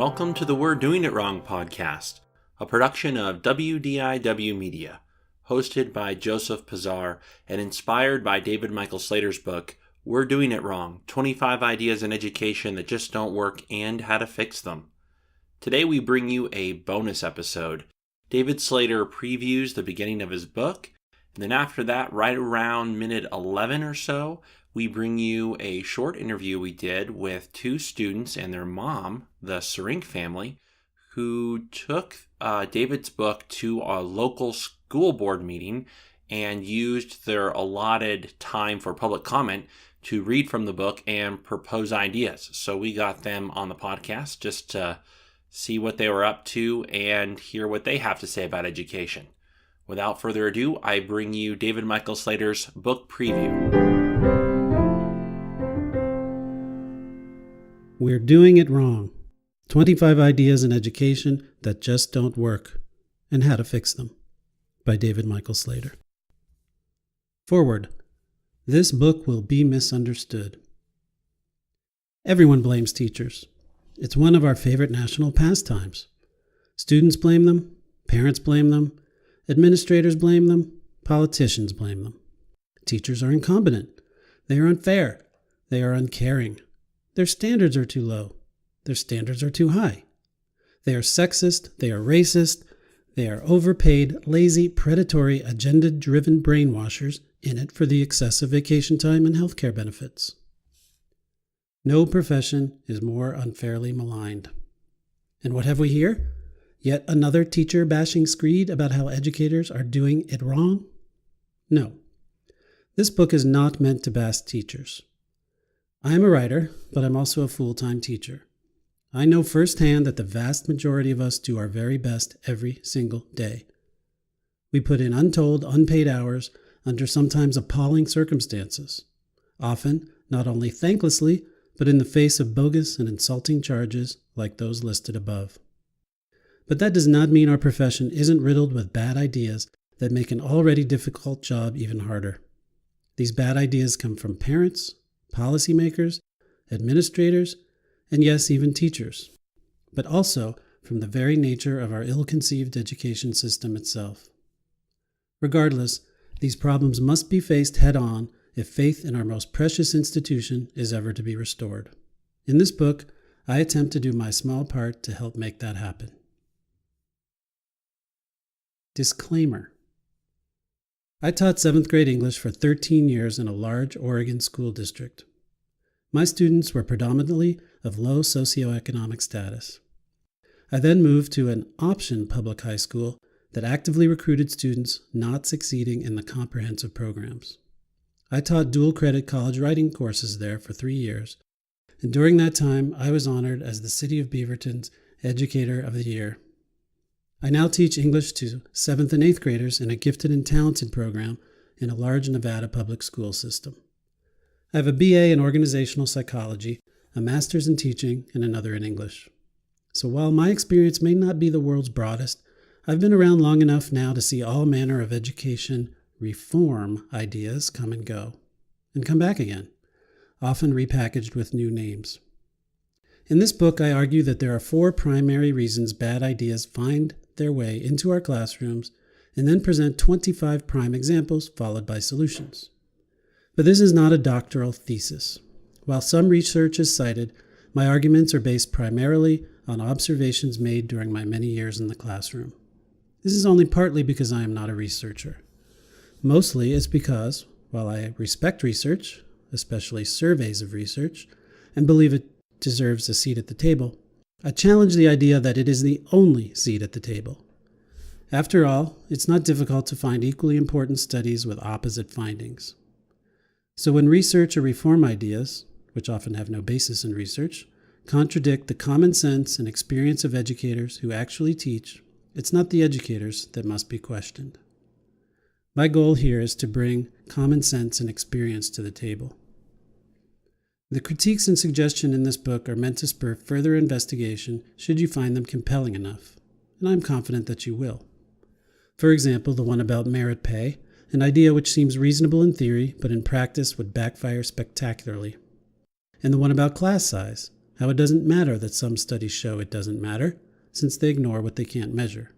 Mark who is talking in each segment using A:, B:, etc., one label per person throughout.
A: welcome to the We're Doing It Wrong podcast, a production of WDIW Media, hosted by Joseph Pazar and inspired by Michael Slater's book, We're Doing It Wrong, 25 Ideas in Education That Just Don't Work and How to Fix Them. Today we bring you a bonus episode. David Slater previews the beginning of his book, and then after that, right around minute 11 or so, we bring you a short interview we did with two students and their mom, the Serink Family, who took David's book to a local school board meeting and used their allotted time for public comment to read from the book and propose ideas. So we got them on the podcast just to see what they were up to and hear what they have to say about education. Without further ado, I bring you Michael Slater's book preview.
B: We're Doing It Wrong. 25 Ideas in Education That Just Don't Work and How to Fix Them by Michael Slater. Forward. This book will be misunderstood. Everyone blames teachers. It's one of our favorite national pastimes. Students blame them, parents blame them, administrators blame them, politicians blame them. Teachers are incompetent. They are unfair. They are uncaring. Their standards are too low. Their standards are too high. They are sexist. They are racist. They are overpaid, lazy, predatory, agenda-driven brainwashers in it for the excessive vacation time and healthcare benefits. No profession is more unfairly maligned. And what have we here? Yet another teacher-bashing screed about how educators are doing it wrong? No. This book is not meant to bash teachers. I am a writer, but I'm also a full-time teacher. I know firsthand that the vast majority of us do our very best every single day. We put in untold, unpaid hours under sometimes appalling circumstances, often not only thanklessly, but in the face of bogus and insulting charges like those listed above. But that does not mean our profession isn't riddled with bad ideas that make an already difficult job even harder. These bad ideas come from parents, policymakers, administrators, and yes, even teachers, but also from the very nature of our ill-conceived education system itself. Regardless, these problems must be faced head-on if faith in our most precious institution is ever to be restored. In this book, I attempt to do my small part to help make that happen. Disclaimer. I taught 7th grade English for 13 years in a large Oregon school district. My students were predominantly of low socioeconomic status. I then moved to an option public high school that actively recruited students not succeeding in the comprehensive programs. I taught dual credit college writing courses there for 3 years, and during that time I was honored as the City of Beaverton's Educator of the Year. I now teach English to 7th and 8th graders in a gifted and talented program in a large Nevada public school system. I have a BA in organizational psychology, a master's in teaching, and another in English. So while my experience may not be the world's broadest, I've been around long enough now to see all manner of education reform ideas come and go, and come back again, often repackaged with new names. In this book, I argue that there are 4 primary reasons bad ideas find their way into our classrooms, and then present 25 prime examples followed by solutions. But this is not a doctoral thesis. While some research is cited, my arguments are based primarily on observations made during my many years in the classroom. This is only partly because I am not a researcher. Mostly it's because, while I respect research, especially surveys of research, and believe it deserves a seat at the table, I challenge the idea that it is the only seat at the table. After all, it's not difficult to find equally important studies with opposite findings. So when research or reform ideas, which often have no basis in research, contradict the common sense and experience of educators who actually teach, it's not the educators that must be questioned. My goal here is to bring common sense and experience to the table. The critiques and suggestions in this book are meant to spur further investigation should you find them compelling enough, and I'm confident that you will. For example, the one about merit pay, an idea which seems reasonable in theory, but in practice would backfire spectacularly. And the one about class size, how it doesn't matter that some studies show it doesn't matter, since they ignore what they can't measure.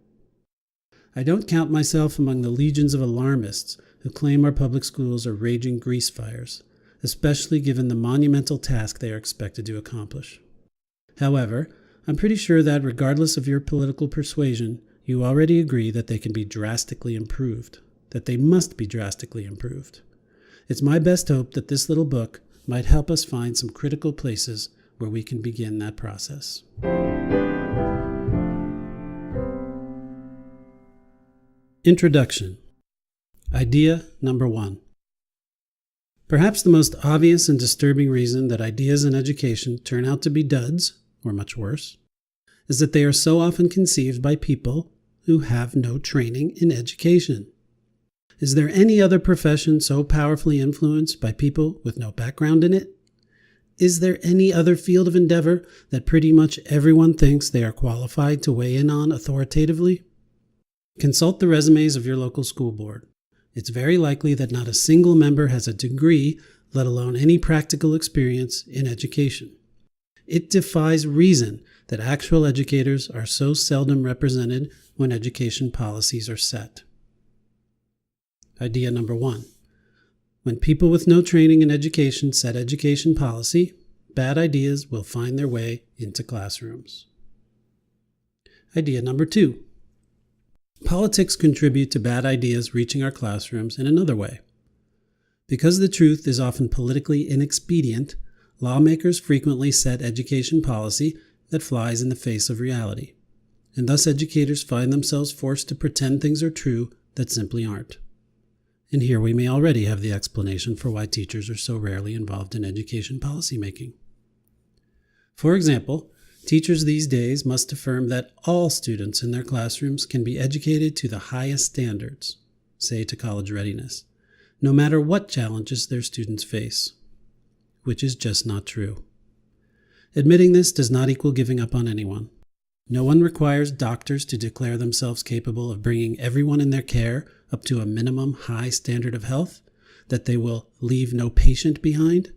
B: I don't count myself among the legions of alarmists who claim our public schools are raging grease fires, especially given the monumental task they are expected to accomplish. However, I'm pretty sure that regardless of your political persuasion, you already agree that they can be drastically improved, that they must be drastically improved. It's my best hope that this little book might help us find some critical places where we can begin that process. Introduction. Idea number 1. Perhaps the most obvious and disturbing reason that ideas in education turn out to be duds, or much worse, is that they are so often conceived by people who have no training in education. Is there any other profession so powerfully influenced by people with no background in it? Is there any other field of endeavor that pretty much everyone thinks they are qualified to weigh in on authoritatively? Consult the resumes of your local school board. It's very likely that not a single member has a degree, let alone any practical experience in education. It defies reason that actual educators are so seldom represented when education policies are set. Idea number 1. When people with no training in education set education policy, bad ideas will find their way into classrooms. Idea number 2. Politics contribute to bad ideas reaching our classrooms in another way. Because the truth is often politically inexpedient, lawmakers frequently set education policy that flies in the face of reality, and thus educators find themselves forced to pretend things are true that simply aren't. And here we may already have the explanation for why teachers are so rarely involved in education policymaking. For example, teachers these days must affirm that all students in their classrooms can be educated to the highest standards, say to college readiness, no matter what challenges their students face, which is just not true. Admitting this does not equal giving up on anyone. No one requires doctors to declare themselves capable of bringing everyone in their care up to a minimum high standard of health, that they will leave no patient behind.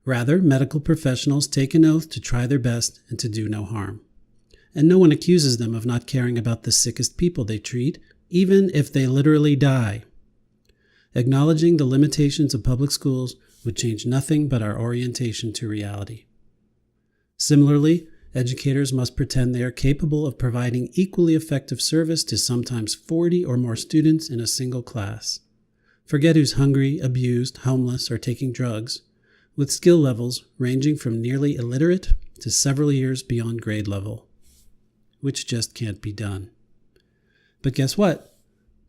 B: Rather, medical professionals take an oath to try their best and to do no harm. And no one accuses them of not caring about the sickest people they treat, even if they literally die. Acknowledging the limitations of public schools would change nothing but our orientation to reality. Similarly, educators must pretend they are capable of providing equally effective service to sometimes 40 or more students in a single class. Forget who's hungry, abused, homeless, or taking drugs, with skill levels ranging from nearly illiterate to several years beyond grade level, which just can't be done. But guess what?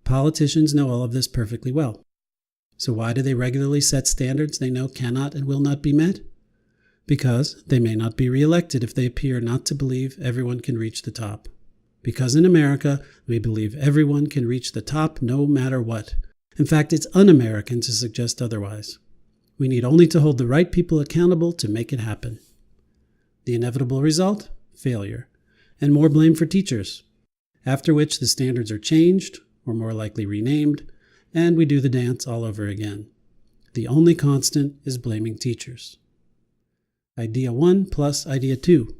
B: Politicians know all of this perfectly well. So why do they regularly set standards they know cannot and will not be met? Because they may not be reelected if they appear not to believe everyone can reach the top. Because in America, we believe everyone can reach the top no matter what. In fact, it's un-American to suggest otherwise. We need only to hold the right people accountable to make it happen. The inevitable result? Failure. And more blame for teachers. After which the standards are changed, or more likely renamed, and we do the dance all over again. The only constant is blaming teachers. Idea 1 plus Idea 2.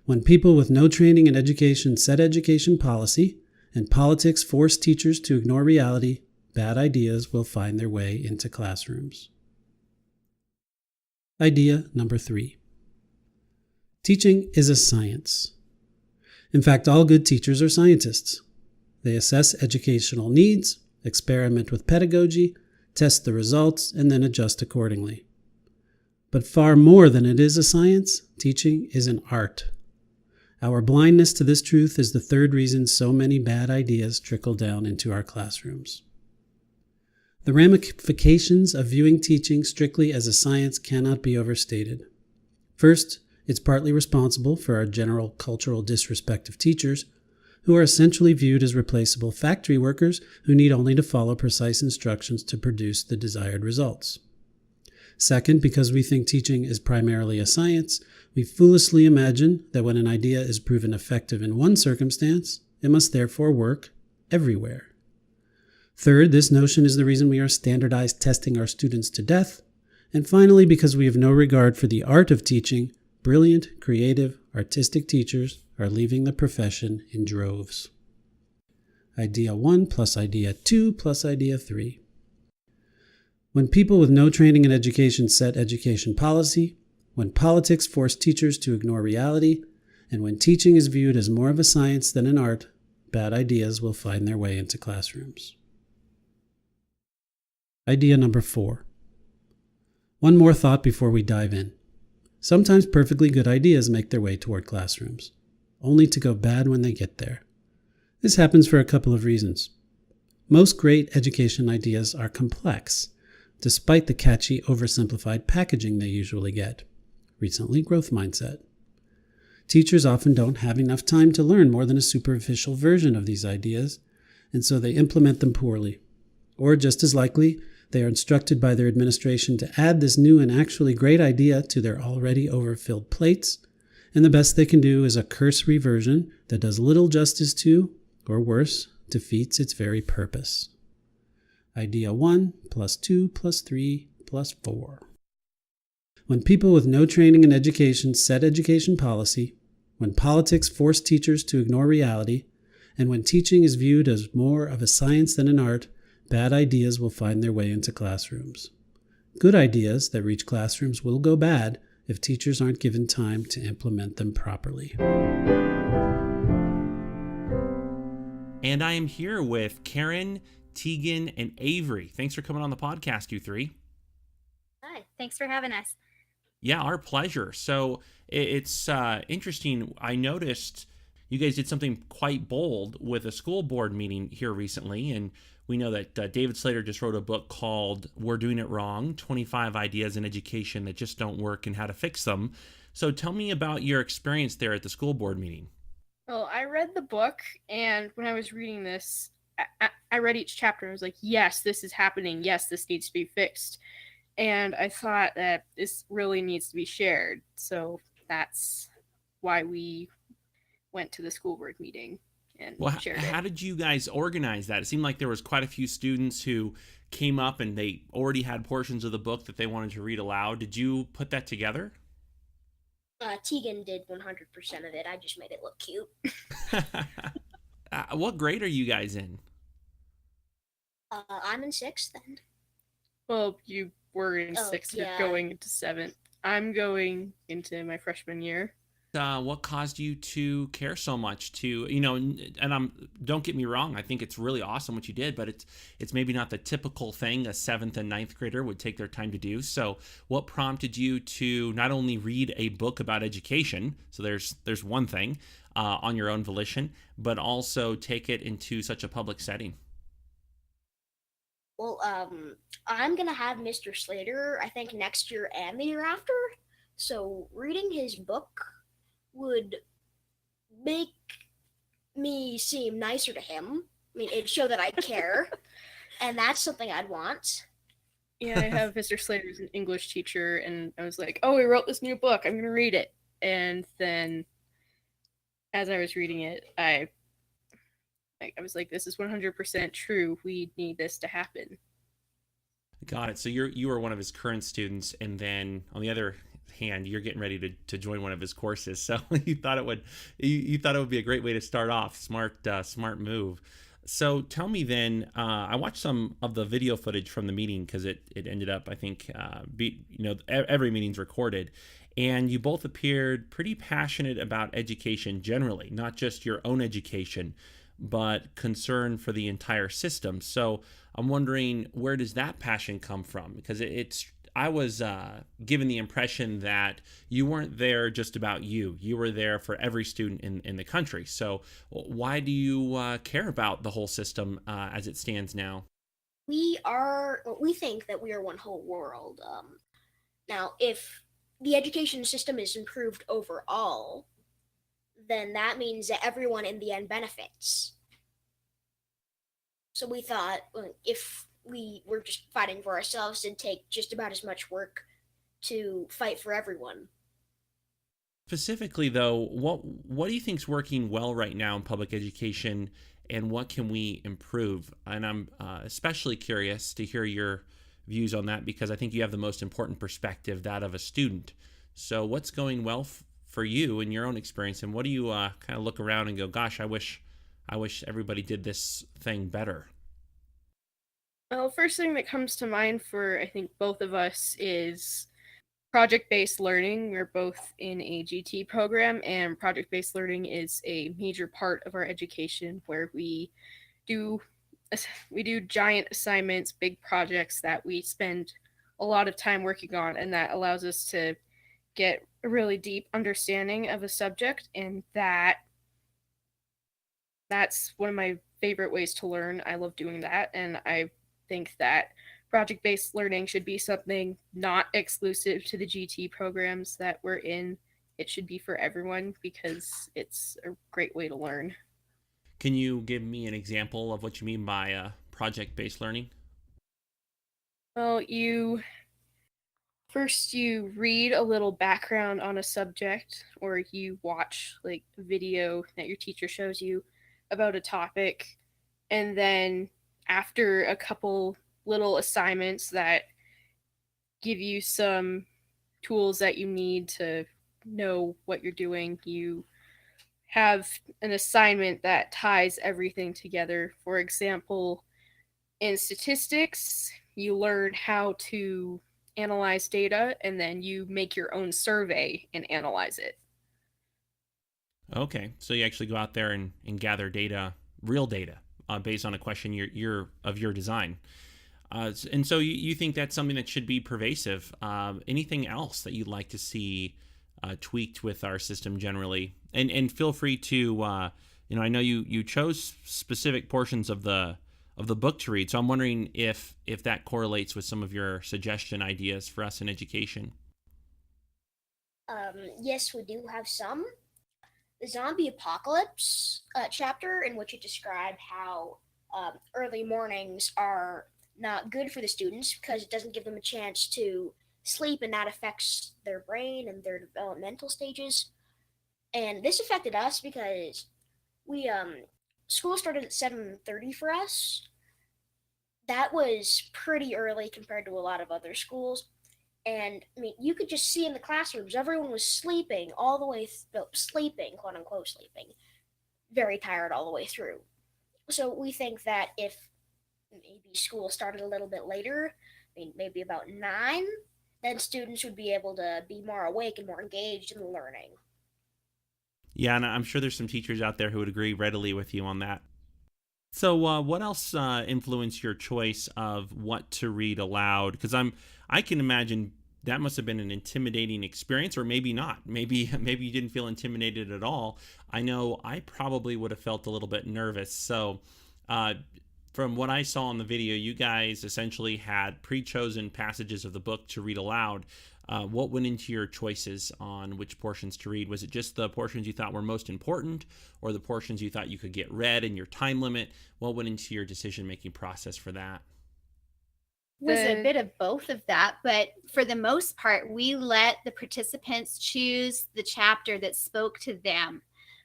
B: When people with no training in education set education policy, and politics force teachers to ignore reality, bad ideas will find their way into classrooms. Idea number 3. Teaching is a science. In fact, all good teachers are scientists. They assess educational needs, experiment with pedagogy, test the results, and then adjust accordingly. But far more than it is a science, teaching is an art. Our blindness to this truth is the third reason so many bad ideas trickle down into our classrooms. The ramifications of viewing teaching strictly as a science cannot be overstated. First, it's partly responsible for our general cultural disrespect of teachers, who are essentially viewed as replaceable factory workers who need only to follow precise instructions to produce the desired results. Second, because we think teaching is primarily a science, we foolishly imagine that when an idea is proven effective in one circumstance, it must therefore work everywhere. Third, this notion is the reason we are standardized testing our students to death. And finally, because we have no regard for the art of teaching, Brilliant, creative, artistic teachers are leaving the profession in droves. Idea 1 plus idea 2 plus idea 3. When people with no training in education set education policy, when politics force teachers to ignore reality, and when teaching is viewed as more of a science than an art, bad ideas will find their way into classrooms. Idea number 4. One more thought before we dive in. Sometimes perfectly good ideas make their way toward classrooms, only to go bad when they get there. This happens for a couple of reasons. Most great education ideas are complex, despite the catchy, oversimplified packaging they usually get. Recently, growth mindset. Teachers often don't have enough time to learn more than a superficial version of these ideas, and so they implement them poorly. Or just as likely, they are instructed by their administration to add this new and actually great idea to their already overfilled plates, and the best they can do is a cursory version that does little justice to, or worse, defeats its very purpose. Idea 1 plus 2 plus 3 plus 4. When people with no training in education set education policy, when politics force teachers to ignore reality, and when teaching is viewed as more of a science than an art, bad ideas will find their way into classrooms. Good ideas that reach classrooms will go bad if teachers aren't given time to implement them properly.
A: And I am here with Karen, Tegan, and Avery. Thanks for coming on the podcast, you three.
C: Hi, thanks for having us.
A: Yeah, our pleasure. So it's interesting. I noticed you guys did something quite bold with a school board meeting here recently, and we know that David Slater just wrote a book called We're Doing It Wrong, 25 Ideas in Education That Just Don't Work and How to Fix Them. So tell me about your experience there at the school board meeting.
D: Well, I read the book, and when I was reading this, I read each chapter. I was like, yes, this is happening. Yes, this needs to be fixed. And I thought that this really needs to be shared. So that's why we went to the school board meeting and shared it.
A: How did you guys organize that? It seemed like there was quite a few students who came up and they already had portions of the book that they wanted to read aloud. Did you put that together?
C: Tegan did 100% of it. I just made it look cute.
A: What grade are you guys in?
C: I'm in 6th then.
D: Well, you were in 6th.
C: Yeah.
D: You're going into 7th. I'm going into my freshman year.
A: What caused you to care so much to, and don't get me wrong, I think it's really awesome what you did, but it's maybe not the typical thing a 7th and 9th grader would take their time to do. So what prompted you to not only read a book about education, so there's one thing on your own volition, but also take it into such a public setting?
C: Well, I'm going to have Mr. Slater, I think, next year and the year after. So reading his book would make me seem nicer to him. I mean, it'd show that I care, and that's something I'd want.
D: Yeah, I have Mr. Slater as an English teacher, and I was like, oh, he wrote this new book. I'm going to read it. And then as I was reading it, I was like, this is 100% true. We need this to happen.
A: Got it. So you were one of his current students, and then on the other hand, you're getting ready to join one of his courses. So you thought it would be a great way to start off. Smart move. So tell me then, I watched some of the video footage from the meeting because it ended up, I think, every meeting's recorded, and you both appeared pretty passionate about education generally, not just your own education, but concern for the entire system. So I'm wondering, where does that passion come from? Because I was given the impression that you weren't there just about you. You were there for every student in the country. So why do you care about the whole system as it stands now?
C: We think that we are one whole world. Now, if the education system is improved overall, then that means that everyone in the end benefits. So we thought, if we were just fighting for ourselves, it'd take just about as much work to fight for everyone.
A: Specifically, though, what do you think's working well right now in public education, and what can we improve? And I'm especially curious to hear your views on that, because I think you have the most important perspective, that of a student. So what's going well for you in your own experience, and what do you kind of look around and go, "Gosh, I wish everybody did this thing better"?
D: Well, first thing that comes to mind for I think both of us is project-based learning. We're both in a GT program, and project-based learning is a major part of our education where do we do giant assignments, big projects that we spend a lot of time working on, and that allows us to get a really deep understanding of a subject, and that's one of my favorite ways to learn. I love doing that, and I think that project-based learning should be something not exclusive to the GT programs that we're in. It should be for everyone because it's a great way to learn.
A: Can you give me an example of what you mean by project-based learning?
D: Well, you read a little background on a subject, or you watch like a video that your teacher shows you about a topic, and then after a couple little assignments that give you some tools that you need to know what you're doing, you have an assignment that ties everything together. For example, in statistics, you learn how to analyze data, and then you make your own survey and analyze it.
A: Okay, so you actually go out there and gather data, real data, based on a question you're of your design. And so you think that's something that should be pervasive. Anything else that you'd like to see tweaked with our system generally? And feel free to I know you chose specific portions of the book to read, so I'm wondering if that correlates with some of your suggestion ideas for us in education.
C: Yes, we do have some. The zombie apocalypse chapter, in which it described how early mornings are not good for the students because it doesn't give them a chance to sleep, and that affects their brain and their developmental stages. And this affected us because we school started at 7:30 for us. That was pretty early compared to a lot of other schools. And I mean, you could just see in the classrooms, everyone was sleeping all the way, sleeping, quote unquote, sleeping, very tired all the way through. So we think that if maybe school started a little bit later, I mean, maybe about 9, then students would be able to be more awake and more engaged in the learning.
A: Yeah, and I'm sure there's some teachers out there who would agree readily with you on that. So, what else influenced your choice of what to read aloud? Because I can imagine that must have been an intimidating experience, or maybe not. Maybe you didn't feel intimidated at all. I know I probably would have felt a little bit nervous. So, uh, from what I saw in the video, you guys essentially had pre-chosen passages of the book to read aloud. What went into your choices on which portions to read? Was it just the portions you thought were most important, or the portions you thought you could get read in your time limit? What went into your decision-making process for that?
E: Was a bit of both of that, but for the most part, we let the participants choose the chapter that spoke to them,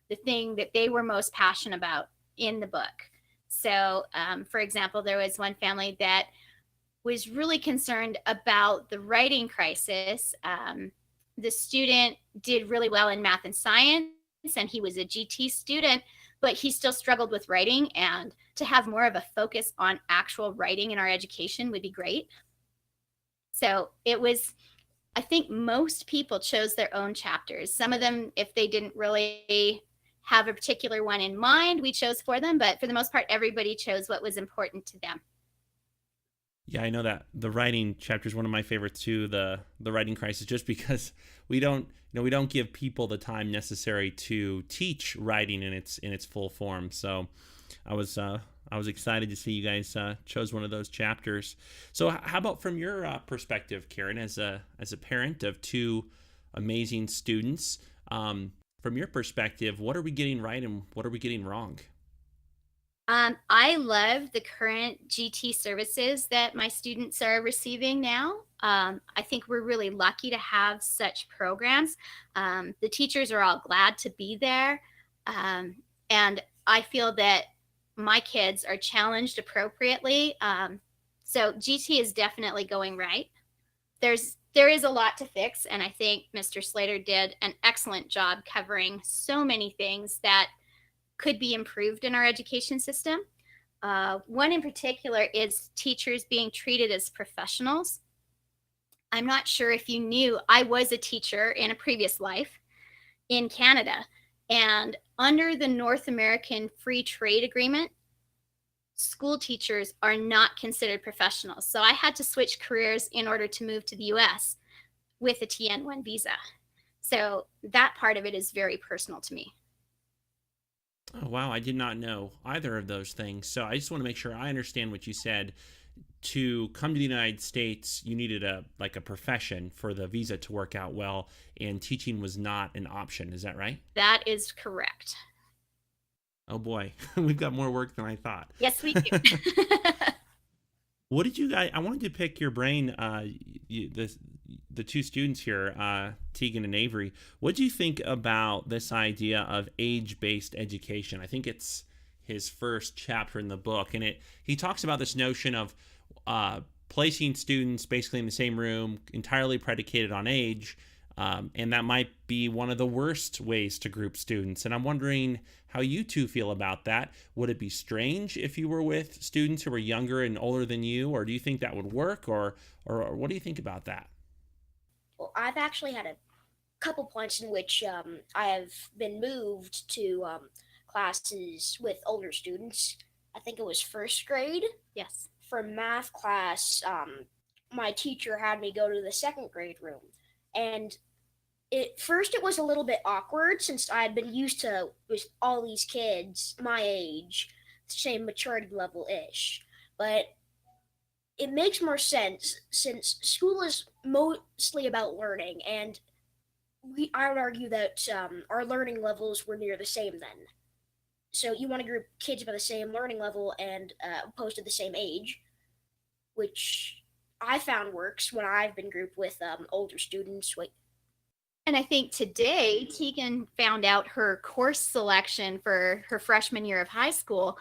E: the thing that they were most passionate about in the book. So, for example, there was one family that was really concerned about the writing crisis. The student did really well in math and science, and he was a GT student, but he still struggled with writing, and to have more of a focus on actual writing in our education would be great. So it was, I think most people chose their own chapters. Some of them, if they didn't really have a particular one in mind, we chose for them, but for the most part, everybody chose what was important to them.
A: Yeah, I know that the writing chapter is one of my favorites too. The writing crisis, just because we don't give people the time necessary to teach writing in its full form. So I was excited to see you guys chose one of those chapters. So how about from your perspective, Karen, as a parent of 2 amazing students? From your perspective, what are we getting right and what are we getting wrong?
E: I love the current GT services that my students are receiving now. I think we're really lucky to have such programs. The teachers are all glad to be there. And I feel that my kids are challenged appropriately. So GT is definitely going right. There's there is a lot to fix, and I think Mr. Slater did an excellent job covering so many things that could be improved in our education system. One in particular is teachers being treated as professionals. I'm not sure if you knew, I was a teacher in a previous life in Canada, and under the North American Free Trade Agreement, school teachers are not considered professionals. So I had to switch careers in order to move to the US with a TN1 visa. So that part of it is very personal to me.
A: Oh, wow. I did not know either of those things. So I just want to make sure I understand what you said. To come to the United States, you needed a profession for the visa to work out well, and teaching was not an option. Is that right?
E: That is correct.
A: Oh boy, we've got more work than I thought.
E: Yes, we do.
A: What did you guys? I wanted to pick your brain. The two students here, Tegan and Avery. What do you think about this idea of age-based education? I think it's his first chapter in the book, and he talks about this notion of placing students basically in the same room, entirely predicated on age, and that might be one of the worst ways to group students. And I'm wondering how you two feel about that. Would it be strange if you were with students who were younger and older than you, or do you think that would work, or what do you think about that?
C: Well, I've actually had a couple points in which I have been moved to classes with older students. I think it was first grade.
E: Yes.
C: For math class, my teacher had me go to the second grade room. And first it was a little bit awkward since I had been used to with all these kids my age, same maturity level-ish. But it makes more sense since school is mostly about learning, and I would argue that our learning levels were near the same then. So you want to group kids by the same learning level and opposed to the same age, which I found works when I've been grouped with older students.
E: And I think today Tegan found out her course selection for her freshman year of high school,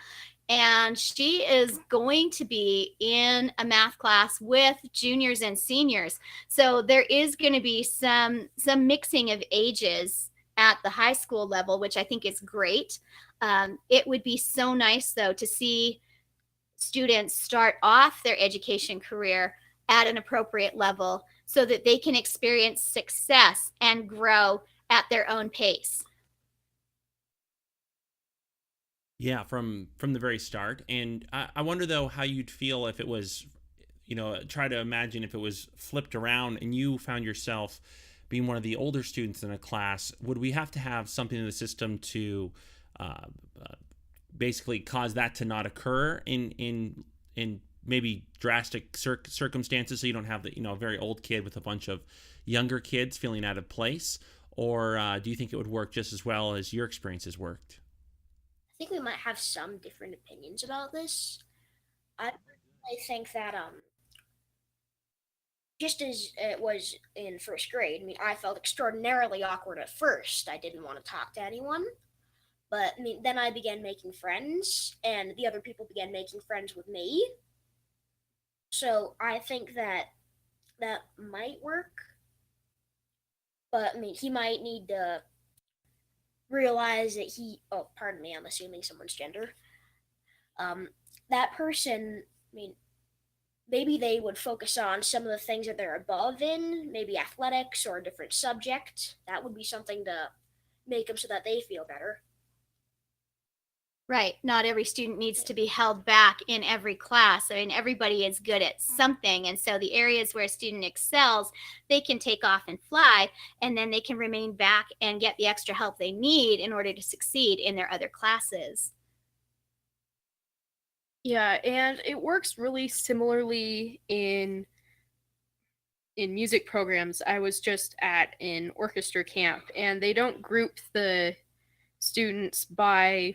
E: and she is going to be in a math class with juniors and seniors. So there is going to be some mixing of ages at the high school level, which I think is great. It would be so nice, though, to see students start off their education career at an appropriate level so that they can experience success and grow at their own pace.
A: Yeah, from the very start. And I wonder, though, how you'd feel if it was, try to imagine if it was flipped around and you found yourself being one of the older students in a class. Would we have to have something in the system to basically cause that to not occur in maybe drastic circumstances, so you don't have a very old kid with a bunch of younger kids feeling out of place? Or do you think it would work just as well as your experiences worked?
C: I think we might have some different opinions about this. I think that just as it was in first grade, I felt extraordinarily awkward at first. I didn't want to talk to anyone. But then I began making friends, and the other people began making friends with me. So I think that might work. But he might need to realize that pardon me, I'm assuming someone's gender. That person, maybe they would focus on some of the things that they're above in, maybe athletics or a different subject. That would be something to make them so that they feel better.
E: Right. Not every student needs to be held back in every class. Everybody is good at something. And so the areas where a student excels, they can take off and fly, and then they can remain back and get the extra help they need in order to succeed in their other classes.
D: Yeah, and it works really similarly in music programs. I was just at an orchestra camp, and they don't group the students by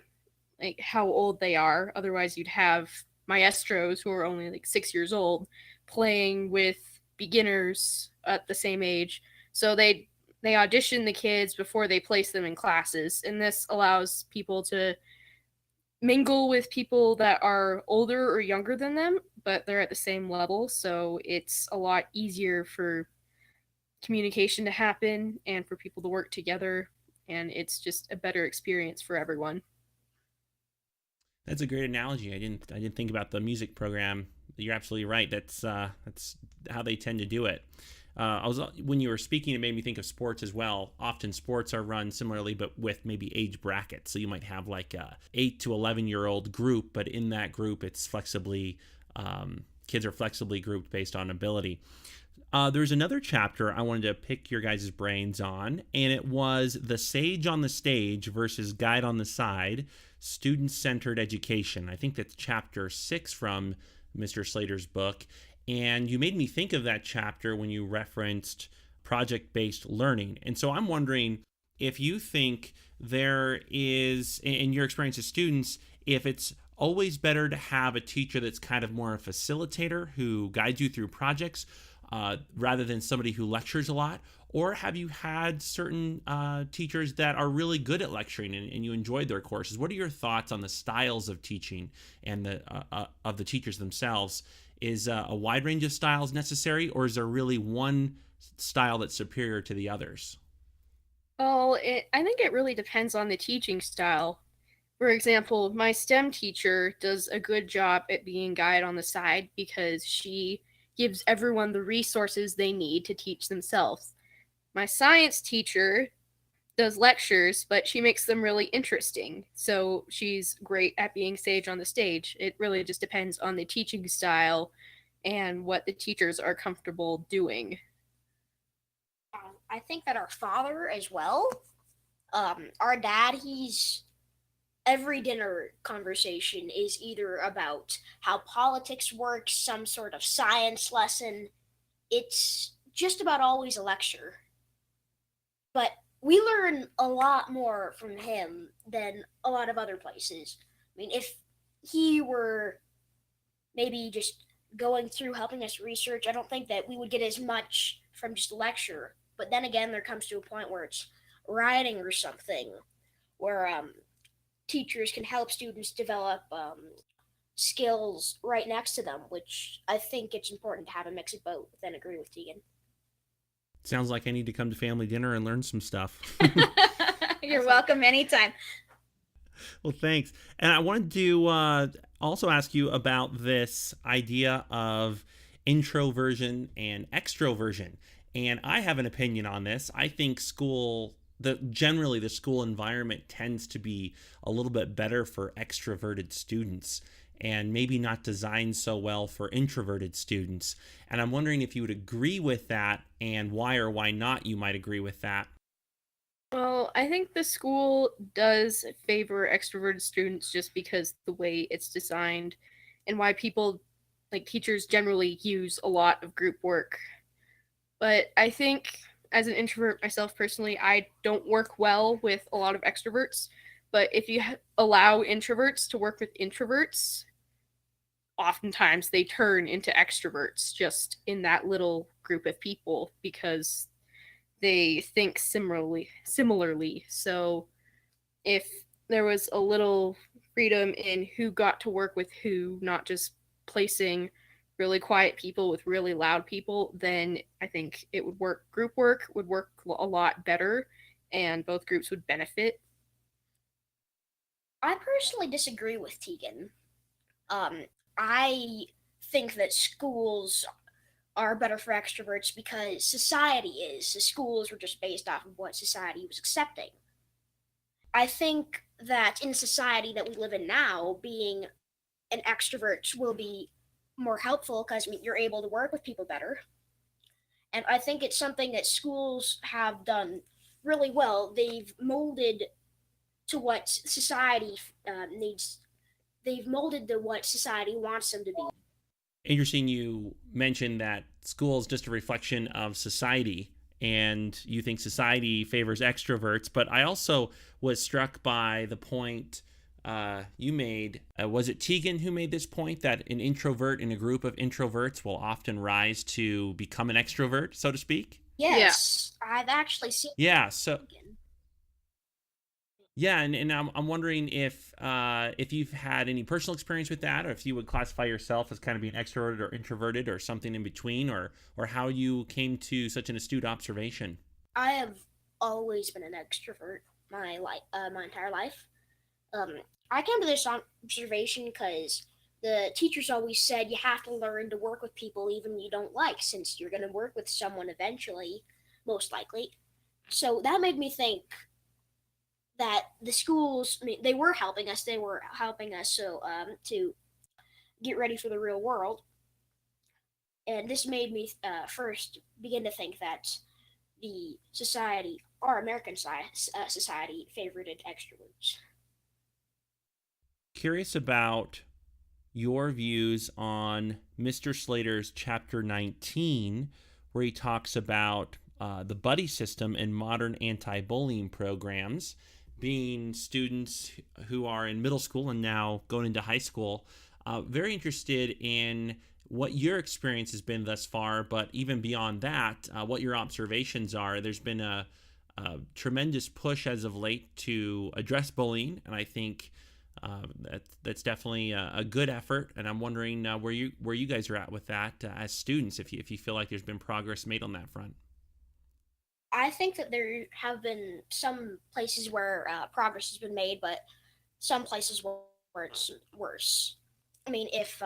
D: how old they are. Otherwise, you'd have maestros who are only 6 years old playing with beginners at the same age. So they audition the kids before they place them in classes, and this allows people to mingle with people that are older or younger than them, but they're at the same level. So it's a lot easier for communication to happen and for people to work together, and it's just a better experience for everyone.
A: That's a great analogy. I didn't think about the music program. You're absolutely right. That's how they tend to do it. When you were speaking, it made me think of sports as well. Often sports are run similarly, but with maybe age brackets. So you might have like a 8 to 11-year-old group, but in that group, it's flexibly kids are flexibly grouped based on ability. There's another chapter I wanted to pick your guys' brains on, and it was The Sage on the Stage versus Guide on the Side, Student-Centered Education. I think that's chapter 6 from Mr. Slater's book. And you made me think of that chapter when you referenced project-based learning. And so I'm wondering if you think there is, in your experience as students, if it's always better to have a teacher that's kind of more a facilitator who guides you through projects rather than somebody who lectures a lot, or have you had certain teachers that are really good at lecturing and you enjoyed their courses? What are your thoughts on the styles of teaching and of the teachers themselves? Is a wide range of styles necessary, or is there really one style that's superior to the others?
D: Well, I think it really depends on the teaching style. For example, my STEM teacher does a good job at being guide on the side because she gives everyone the resources they need to teach themselves. My science teacher does lectures, but she makes them really interesting. So she's great at being sage on the stage. It really just depends on the teaching style and what the teachers are comfortable doing.
C: I think that our father as well, our dad, every dinner conversation is either about how politics works, some sort of science lesson. It's just about always a lecture. But we learn a lot more from him than a lot of other places. I mean, if he were maybe just going through helping us research, I don't think that we would get as much from just a lecture. But then again, there comes to a point where it's writing or something, where teachers can help students develop skills right next to them, which I think it's important to have a mix of both. Then agree with Tegan.
A: Sounds like I need to come to family dinner and learn some stuff.
E: You're welcome anytime.
A: Well, thanks. And I wanted to also ask you about this idea of introversion and extroversion. And I have an opinion on this. I think generally the school environment tends to be a little bit better for extroverted students and maybe not designed so well for introverted students. And I'm wondering if you would agree with that and why or why not you might agree with that.
D: Well, I think the school does favor extroverted students just because the way it's designed and why people, like teachers, generally use a lot of group work. But I think as an introvert myself personally, I don't work well with a lot of extroverts. But if you allow introverts to work with introverts, oftentimes they turn into extroverts just in that little group of people because they think similarly. So if there was a little freedom in who got to work with who, not just placing really quiet people with really loud people, then I think it would work. Group work would work a lot better and both groups would benefit.
C: I personally disagree with Tegan. I think that schools are better for extroverts because society is. The schools were just based off of what society was accepting. I think that in the society that we live in now, being an extrovert will be more helpful because you're able to work with people better. And I think it's something that schools have done really well. They've molded to what society needs. They've molded to what society wants them to be.
A: Interesting you mentioned that school is just a reflection of society and you think society favors extroverts, but I also was struck by the point you made. Was it Tegan who made this point that an introvert in a group of introverts will often rise to become an extrovert, so to speak?
C: Yes, yeah. I've actually seen.
A: Yeah. So. Yeah, and I'm wondering if you've had any personal experience with that, or if you would classify yourself as kind of being extroverted or introverted or something in between, or how you came to such an astute observation.
C: I have always been an extrovert my entire life. Um, I came to this observation because the teachers always said you have to learn to work with people even you don't like, since you're going to work with someone eventually, most likely. So that made me think that the schools, I mean, they were helping us. They were helping us to get ready for the real world, and this made me first begin to think that the society, our American society, favored extroverts.
A: Curious about your views on Mr. Slater's chapter 19, where he talks about the buddy system in modern anti-bullying programs, being students who are in middle school and now going into high school. Very interested in what your experience has been thus far, but even beyond that, what your observations are. There's been a tremendous push as of late to address bullying, and I think that's definitely a good effort. And I'm wondering where you guys are at with that as students, if you feel like there's been progress made on that front.
C: I think that there have been some places where progress has been made, but some places where it's worse. I mean, if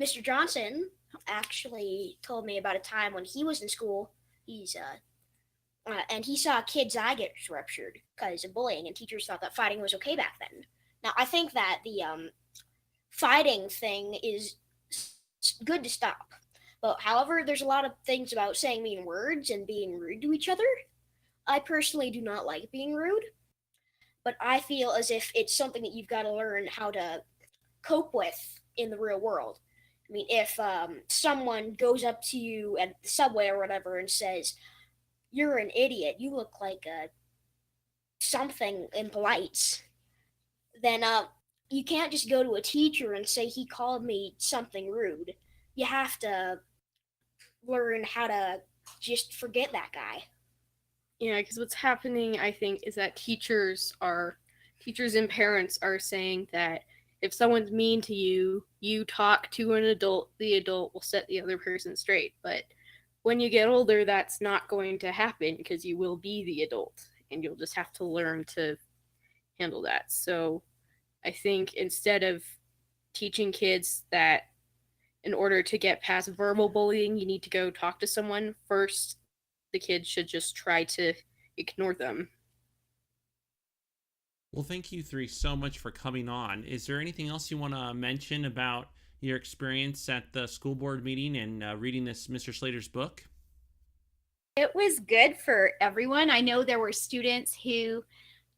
C: Mr. Johnson actually told me about a time when he was in school, and he saw a kid's eye get ruptured because of bullying, and teachers thought that fighting was okay back then. Now, I think that the fighting thing is good to stop. But however, there's a lot of things about saying mean words and being rude to each other. I personally do not like being rude, but I feel as if it's something that you've got to learn how to cope with in the real world. I mean, if someone goes up to you at the subway or whatever and says, "You're an idiot, you look like something impolite," then you can't just go to a teacher and say he called me something rude. You have to learn how to just forget that guy.
D: Yeah, because what's happening, I think, is that teachers and parents are saying that if someone's mean to you, you talk to an adult, the adult will set the other person straight. But when you get older, that's not going to happen because you will be the adult and you'll just have to learn to handle that. So I think instead of teaching kids that in order to get past verbal bullying, you need to go talk to someone first, the kids should just try to ignore them.
A: Well, thank you three so much for coming on. Is there anything else you want to mention about your experience at the school board meeting and reading this Mr. Slater's book?
E: It was good for everyone. I know there were students who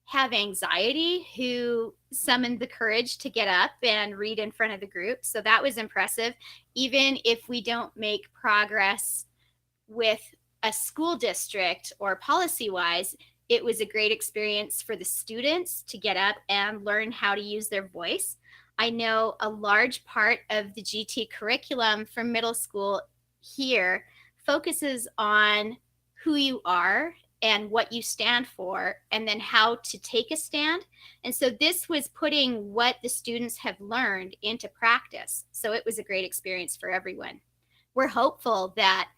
E: have anxiety who summoned the courage to get up and read in front of the group. So that was impressive. Even if we don't make progress with a school district or policy wise, it was a great experience for the students to get up and learn how to use their voice. I know a large part of the GT curriculum for middle school here focuses on who you are and what you stand for, and then how to take a stand. And so this was putting what the students have learned into practice. So it was a great experience for everyone. We're hopeful that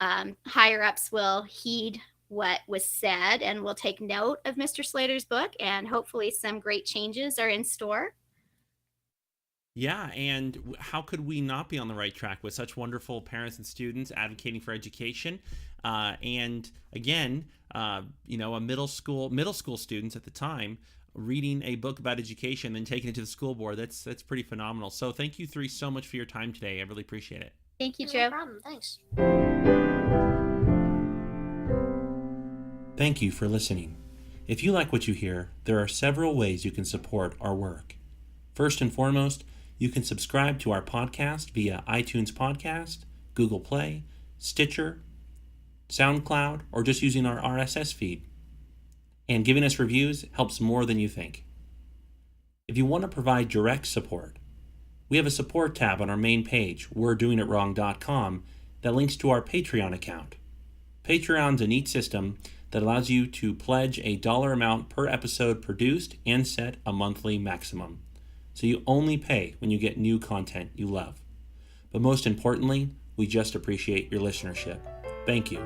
E: higher ups will heed what was said and will take note of Mr. Slater's book, and hopefully some great changes are in store.
A: Yeah, and how could we not be on the right track with such wonderful parents and students advocating for education? And again, a middle school students at the time reading a book about education and taking it to the school board. That's pretty phenomenal. So thank you three so much for your time today. I really appreciate it.
E: Thank you, Joe.
C: No problem. Thanks.
A: Thank you for listening. If you like what you hear, there are several ways you can support our work. First and foremost, you can subscribe to our podcast via iTunes Podcast, Google Play, Stitcher, SoundCloud, or just using our RSS feed. And giving us reviews helps more than you think. If you want to provide direct support, we have a support tab on our main page, we'redoingitrong.com, that links to our Patreon account. Patreon's a neat system that allows you to pledge a dollar amount per episode produced and set a monthly maximum. So you only pay when you get new content you love. But most importantly, we just appreciate your listenership. Thank you.